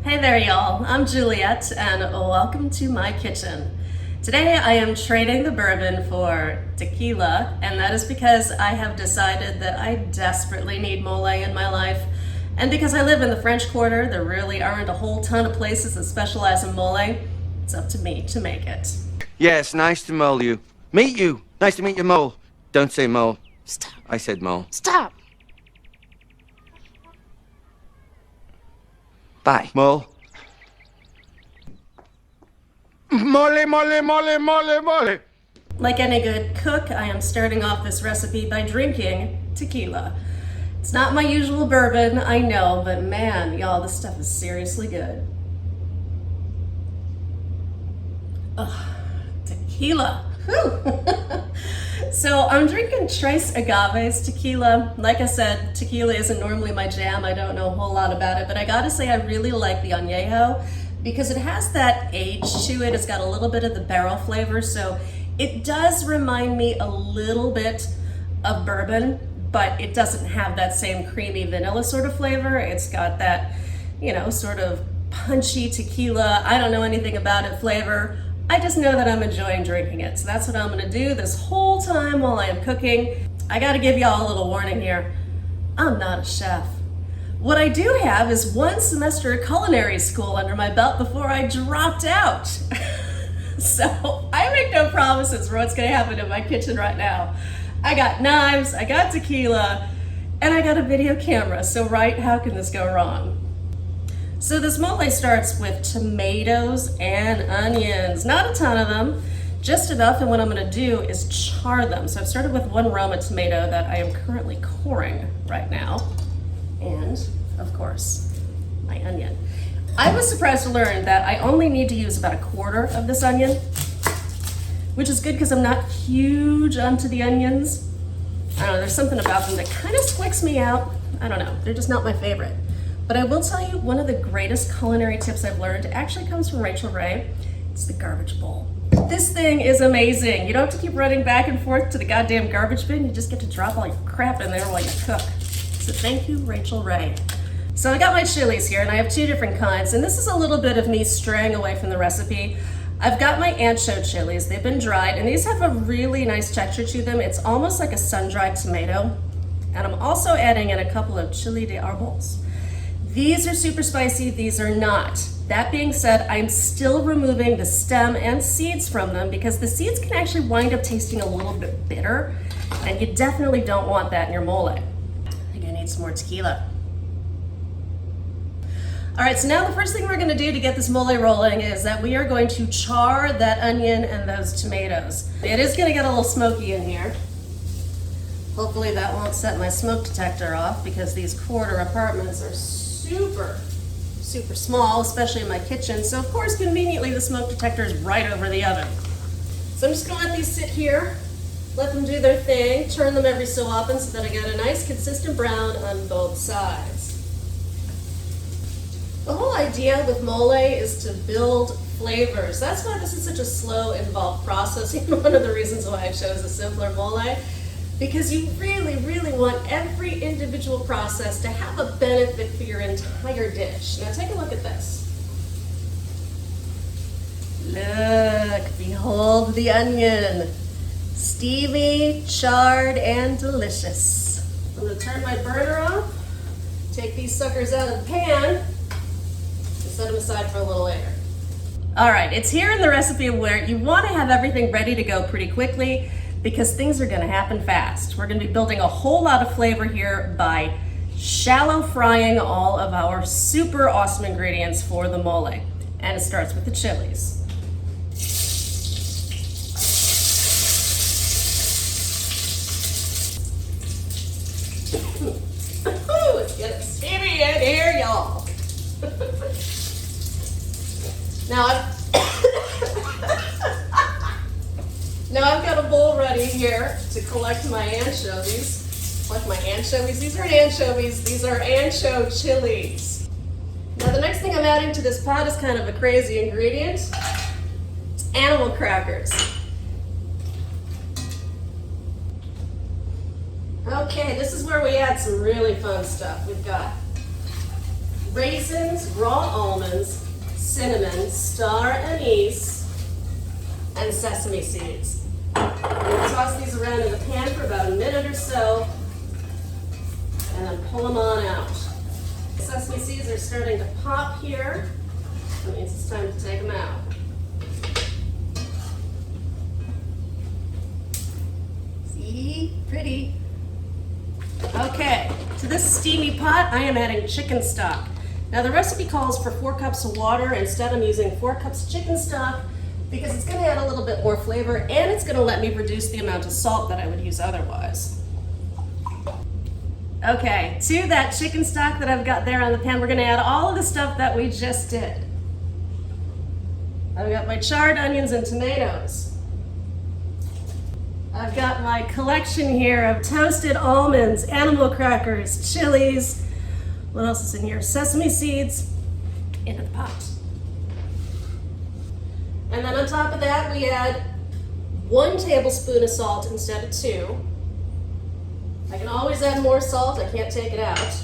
Hey there y'all, I'm Juliette and welcome to my kitchen. Today I am trading the bourbon for tequila, and that is because I have decided that I desperately need mole in my life. And because I live in the French Quarter, there really aren't a whole ton of places that specialize in mole. It's up to me to make it. Yes, nice to mole you. Meet you. Nice to meet you, mole. Don't say mole. Stop. I said mole. Stop. Bye, mole. Mole, mole, mole, mole, mole. Like any good cook, I am starting off this recipe by drinking tequila. It's not my usual bourbon, I know, but man, y'all, this stuff is seriously good. Ugh, tequila. Whew. So I'm drinking Tres Agave's tequila. Like I said, tequila isn't normally my jam. I don't know a whole lot about it, but I gotta say I really like the añejo because it has that age to it. It's got a little bit of the barrel flavor, so it does remind me a little bit of bourbon, but it doesn't have that same creamy vanilla sort of flavor. It's got that, you know, sort of punchy tequila, I don't know anything about it flavor. I just know that I'm enjoying drinking it. So that's what I'm gonna do this whole time while I am cooking. I gotta give y'all a little warning here. I'm not a chef. What I do have is one semester of culinary school under my belt before I dropped out. So I make no promises for what's gonna happen in my kitchen right now. I got knives, I got tequila, and I got a video camera. So right, how can this go wrong? So this mole starts with tomatoes and onions, not a ton of them, just enough, and what I'm gonna do is char them. So I've started with one Roma tomato that I am currently coring right now, and of course, my onion. I was surprised to learn that I only need to use about a quarter of this onion, which is good because I'm not huge onto the onions. I don't know, there's something about them that kind of squicks me out. I don't know, they're just not my favorite. But I will tell you, one of the greatest culinary tips I've learned actually comes from Rachel Ray. It's the garbage bowl. This thing is amazing. You don't have to keep running back and forth to the goddamn garbage bin. You just get to drop all your crap in there while you cook. So thank you, Rachel Ray. So I got my chilies here, and I have two different kinds, and this is a little bit of me straying away from the recipe. I've got my ancho chilies. They've been dried, and these have a really nice texture to them. It's almost like a sun-dried tomato. And I'm also adding in a couple of chili de arbols. These are super spicy, these are not. That being said, I'm still removing the stem and seeds from them because the seeds can actually wind up tasting a little bit bitter, and you definitely don't want that in your mole. I think I need some more tequila. All right, so now the first thing we're gonna do to get this mole rolling is that we are going to char that onion and those tomatoes. It is gonna get a little smoky in here. Hopefully that won't set my smoke detector off because these quarter apartments are super small, especially in my kitchen. So of course, conveniently, the smoke detector is right over the oven. So I'm just gonna let these sit here, let them do their thing, turn them every so often so that I get a nice consistent brown on both sides. The whole idea with mole is to build flavors. That's why this is such a slow, involved process. One of the reasons why I chose a simpler mole, because you really want every individual process to have a benefit for your entire dish. Now take a look at this. Look, behold the onion. Steamy, charred, and delicious. I'm gonna turn my burner off, take these suckers out of the pan, and set them aside for a little later. All right, it's here in the recipe where you wanna have everything ready to go pretty quickly, because things are gonna happen fast. We're gonna be building a whole lot of flavor here by shallow frying all of our super awesome ingredients for the mole. And it starts with the chilies. It's getting steamy in here, y'all. Now I've got a bowl ready here to collect my anchovies. These aren't anchovies, these are ancho chilies. Now the next thing I'm adding to this pot is kind of a crazy ingredient. It's animal crackers. Okay, this is where we add some really fun stuff. We've got raisins, raw almonds, cinnamon, star anise, and sesame seeds. I'm going to toss these around in the pan for about a minute or so, and then pull them on out. Sesame seeds are starting to pop here. That means it's time to take them out. See? Pretty. Okay, to this steamy pot, I am adding chicken stock. Now the recipe calls for 4 cups of water. Instead, I'm using 4 cups of chicken stock because it's going to add a little bit more flavor and it's going to let me reduce the amount of salt that I would use otherwise. Okay, to that chicken stock that I've got there on the pan, we're going to add all of the stuff that we just did. I've got my charred onions and tomatoes. I've got my collection here of toasted almonds, animal crackers, chilies. What else is in here? Sesame seeds into the pot. And then on top of that, we add 1 tablespoon of salt instead of 2. I can always add more salt, I can't take it out.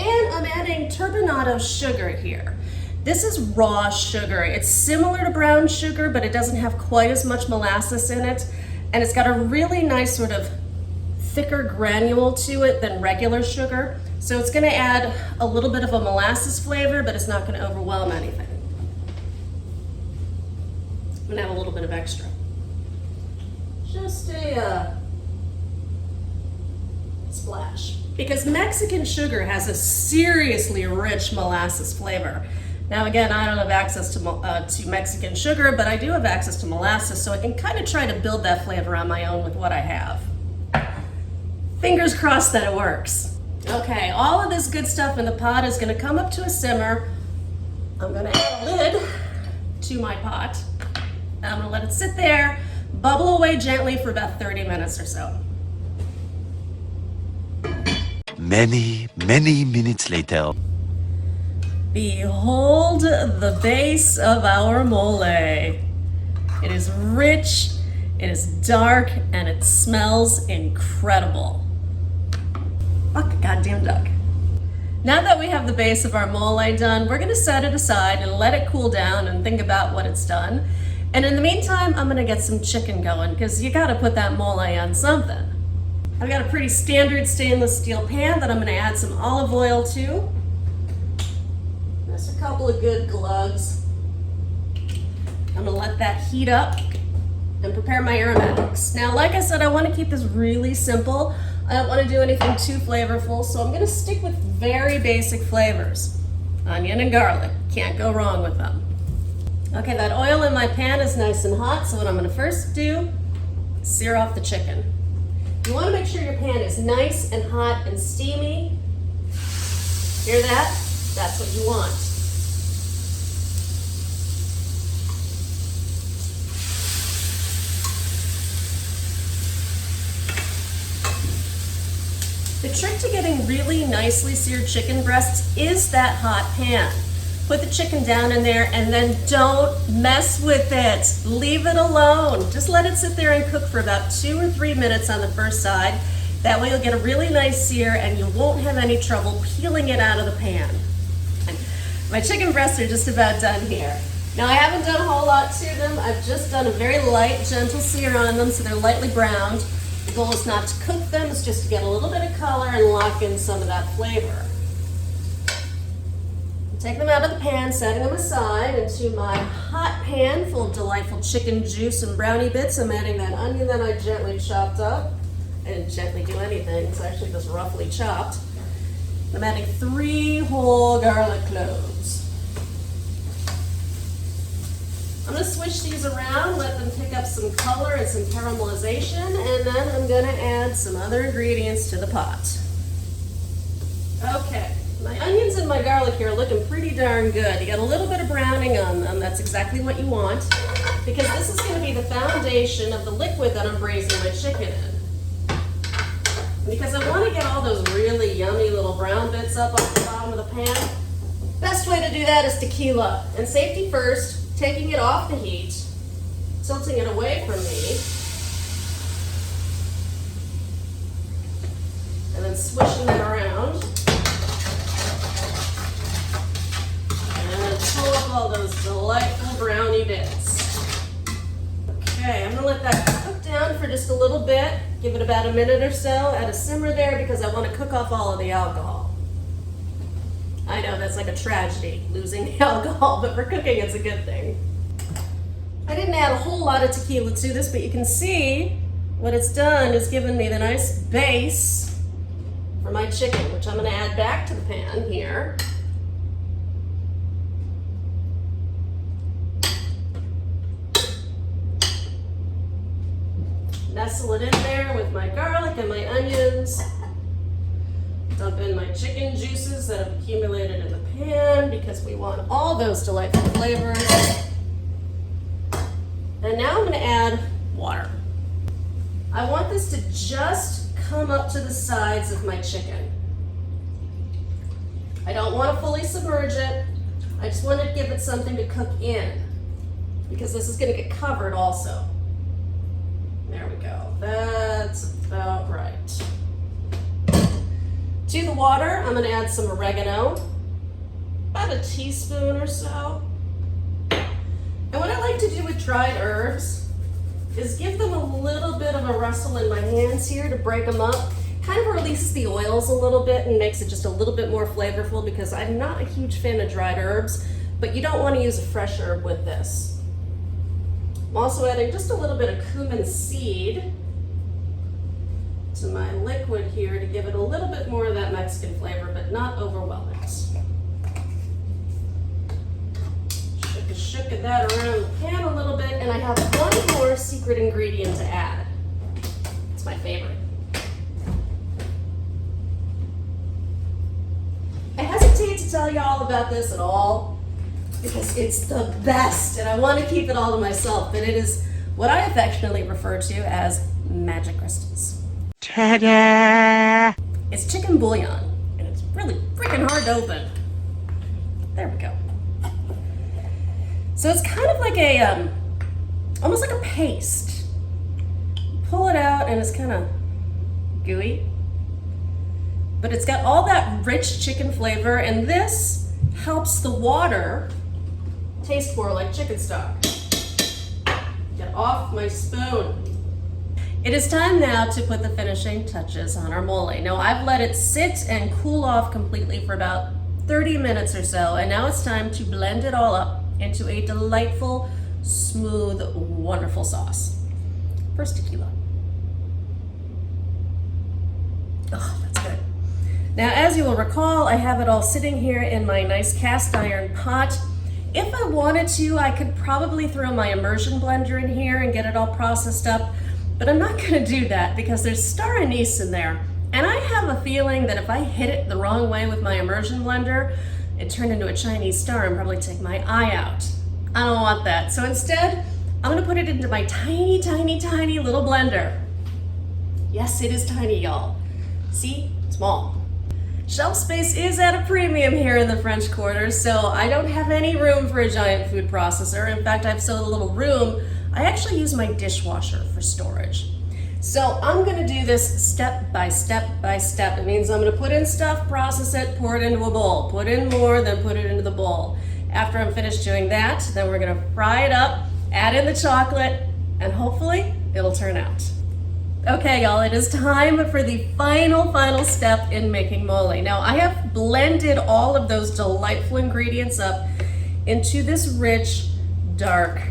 And I'm adding turbinado sugar here. This is raw sugar. It's similar to brown sugar, but it doesn't have quite as much molasses in it. And it's got a really nice sort of thicker granule to it than regular sugar. So it's gonna add a little bit of a molasses flavor, but it's not gonna overwhelm anything. I'm gonna have a little bit of extra. Just a splash. Because Mexican sugar has a seriously rich molasses flavor. Now again, I don't have access to Mexican sugar, but I do have access to molasses, so I can kind of try to build that flavor on my own with what I have. Fingers crossed that it works. Okay, all of this good stuff in the pot is gonna come up to a simmer. I'm gonna add a lid to my pot. I'm gonna let it sit there, bubble away gently for about 30 minutes or so. Many, many minutes later. Behold the base of our mole. It is rich, it is dark, and it smells incredible. Fuck a goddamn duck. Now that we have the base of our mole done, we're gonna set it aside and let it cool down and think about what it's done. And in the meantime, I'm gonna get some chicken going because you gotta put that mole on something. I've got a pretty standard stainless steel pan that I'm gonna add some olive oil to. Just a couple of good glugs. I'm gonna let that heat up and prepare my aromatics. Now, like I said, I wanna keep this really simple. I don't wanna do anything too flavorful, so I'm gonna stick with very basic flavors. Onion and garlic, can't go wrong with them. Okay, that oil in my pan is nice and hot, so what I'm gonna first do is sear off the chicken. You wanna make sure your pan is nice and hot and steamy. Hear that? That's what you want. The trick to getting really nicely seared chicken breasts is that hot pan. Put the chicken down in there and then don't mess with it. Leave it alone. Just let it sit there and cook for about 2 or 3 minutes on the first side. That way you'll get a really nice sear and you won't have any trouble peeling it out of the pan. My chicken breasts are just about done here. Now I haven't done a whole lot to them. I've just done a very light, gentle sear on them so they're lightly browned. The goal is not to cook them, it's just to get a little bit of color and lock in some of that flavor. Take them out of the pan, setting them aside into my hot pan full of delightful chicken juice and brownie bits. I'm adding that onion that I gently chopped up. I didn't gently do anything, it's actually just roughly chopped. I'm adding 3 whole garlic cloves. I'm gonna switch these around, let them pick up some color and some caramelization, and then I'm gonna add some other ingredients to the pot. Okay, my onions and my garlic here are looking pretty darn good. You got a little bit of browning on them, that's exactly what you want, because this is gonna be the foundation of the liquid that I'm braising my chicken in. Because I wanna get all those really yummy little brown bits up off the bottom of the pan. Best way to do that is tequila. And safety first, taking it off the heat, tilting it away from me, and then swishing that around. delightful brownie bits. Okay, I'm gonna let that cook down for just a little bit. Give it about a minute or so. Add a simmer there because I want to cook off all of the alcohol. I know that's like a tragedy, losing the alcohol, but for cooking it's a good thing. I didn't add a whole lot of tequila to this, but you can see what it's done is given me the nice base for my chicken, which I'm going to add back to the pan here. Nestle it in there with my garlic and my onions. Dump in my chicken juices that have accumulated in the pan because we want all those delightful flavors. And now I'm going to add water. I want this to just come up to the sides of my chicken. I don't want to fully submerge it. I just want to give it something to cook in because this is going to get covered also. There we go. That's about right. To the water, I'm going to add some oregano, about a teaspoon or so. And what I like to do with dried herbs is give them a little bit of a rustle in my hands here to break them up. Kind of releases the oils a little bit and makes it just a little bit more flavorful because I'm not a huge fan of dried herbs, but you don't want to use a fresh herb with this. I'm also adding just a little bit of cumin seed to my liquid here to give it a little bit more of that Mexican flavor, but not overwhelm it. Shook that around the pan a little bit, and I have one more secret ingredient to add. It's my favorite. I hesitate to tell you all about this at all because it's the best, and I want to keep it all to myself, but it is what I affectionately refer to as magic crystals. Ta-da! It's chicken bouillon, and it's really freaking hard to open. There we go. So it's kind of like a, almost like a paste. Pull it out and it's kind of gooey. But it's got all that rich chicken flavor, and this helps the water taste more like chicken stock. Get off my spoon. It is time now to put the finishing touches on our mole. Now I've let it sit and cool off completely for about 30 minutes or so, and now it's time to blend it all up into a delightful, smooth, wonderful sauce. First, tequila. Oh, that's good. Now, as you will recall, I have it all sitting here in my nice cast iron pot. If I wanted to, I could probably throw my immersion blender in here and get it all processed up, but I'm not gonna do that because there's star anise in there. And I have a feeling that if I hit it the wrong way with my immersion blender, it turned into a Chinese star and probably take my eye out. I don't want that. So instead, I'm gonna put it into my tiny, tiny, tiny little blender. Yes, it is tiny, y'all. See? Small. Shelf space is at a premium here in the French Quarter, so I don't have any room for a giant food processor. In fact, I have so little room, I actually use my dishwasher for storage. So I'm gonna do this step by step by step. It means I'm gonna put in stuff, process it, pour it into a bowl, put in more, then put it into the bowl. After I'm finished doing that, then we're gonna fry it up, add in the chocolate, and hopefully it'll turn out. Okay, y'all, it is time for the final step in making mole. Now, I have blended all of those delightful ingredients up into this rich, dark,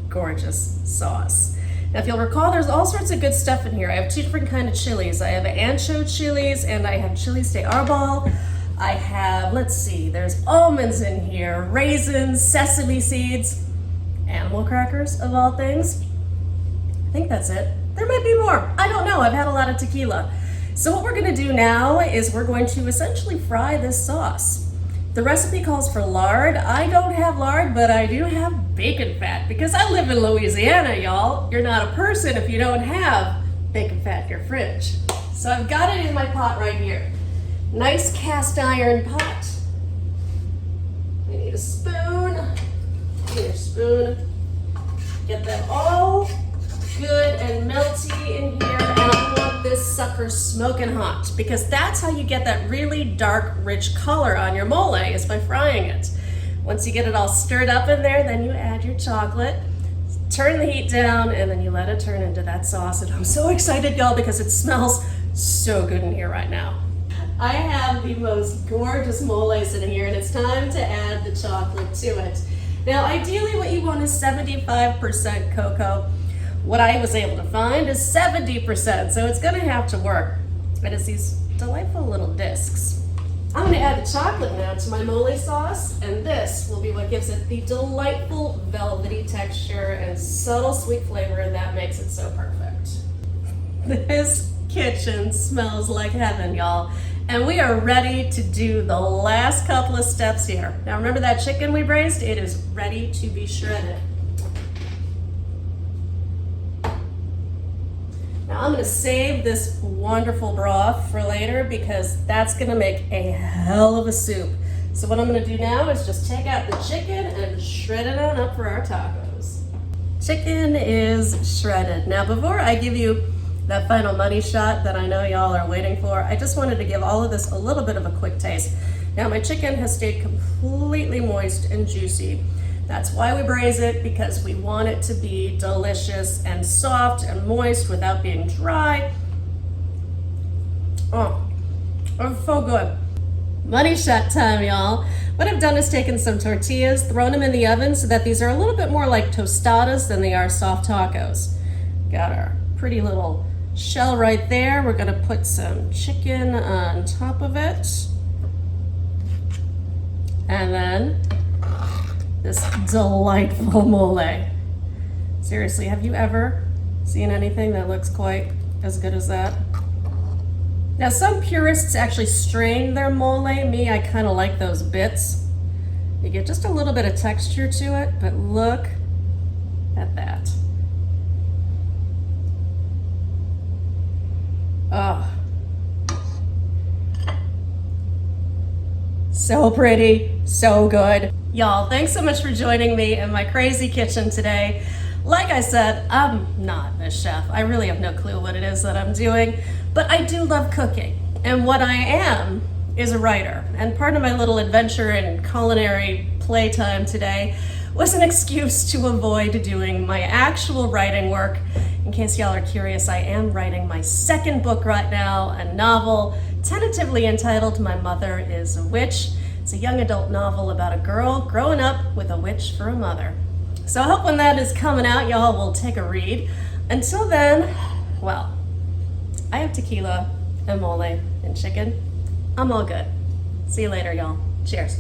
gorgeous sauce. Now, if you'll recall, there's all sorts of good stuff in here. I have two different kinds of chilies. I have ancho chilies and I have chilies de arbol. I have, let's see, there's almonds in here, raisins, sesame seeds, animal crackers of all things. I think that's it. There might be more. I don't know. I've had a lot of tequila. So what we're going to do now is we're going to essentially fry this sauce. The recipe calls for lard. I don't have lard, but I do have bacon fat because I live in Louisiana, y'all. You're not a person if you don't have bacon fat in your fridge. So I've got it in my pot right here. Nice cast iron pot. I need a spoon. Get your spoon. Get that all good and melty in here, and I want this sucker smoking hot because that's how you get that really dark, rich color on your mole is by frying it. Once you get it all stirred up in there, then you add your chocolate, turn the heat down, and then you let it turn into that sauce. And I'm so excited, y'all, because it smells so good in here right now. I have the most gorgeous moles in here, and it's time to add the chocolate to it. Now, ideally what you want is 75% cocoa. What I was able to find is 70%, so it's gonna have to work. And it's these delightful little discs. I'm gonna add the chocolate now to my mole sauce, and this will be what gives it the delightful velvety texture and subtle sweet flavor that makes it so perfect. This kitchen smells like heaven, y'all. And we are ready to do the last couple of steps here. Now remember that chicken we braised? It is ready to be shredded. Now I'm gonna save this wonderful broth for later because that's gonna make a hell of a soup. So what I'm gonna do now is just take out the chicken and shred it on up for our tacos. Chicken is shredded. Now before I give you that final money shot that I know y'all are waiting for, I just wanted to give all of this a little bit of a quick taste. Now my chicken has stayed completely moist and juicy. That's why we braise it, because we want it to be delicious and soft and moist without being dry. Oh, it's so good. Money shot time, y'all. What I've done is taken some tortillas, thrown them in the oven so that these are a little bit more like tostadas than they are soft tacos. Got our pretty little shell right there. We're gonna put some chicken on top of it. And then this delightful mole. Seriously, have you ever seen anything that looks quite as good as that? Now some purists actually strain their mole. Me, I kind of like those bits. You get just a little bit of texture to it, but look at that. Oh, so pretty, so good. Y'all, thanks so much for joining me in my crazy kitchen today. Like I said, I'm not a chef. I really have no clue what it is that I'm doing, but I do love cooking. And what I am is a writer. And part of my little adventure in culinary playtime today was an excuse to avoid doing my actual writing work. In case y'all are curious, I am writing my second book right now, a novel tentatively entitled My Mother is a Witch. It's a young adult novel about a girl growing up with a witch for a mother. So I hope when that is coming out, y'all will take a read. Until then, well, I have tequila and mole and chicken. I'm all good. See you later, y'all. Cheers.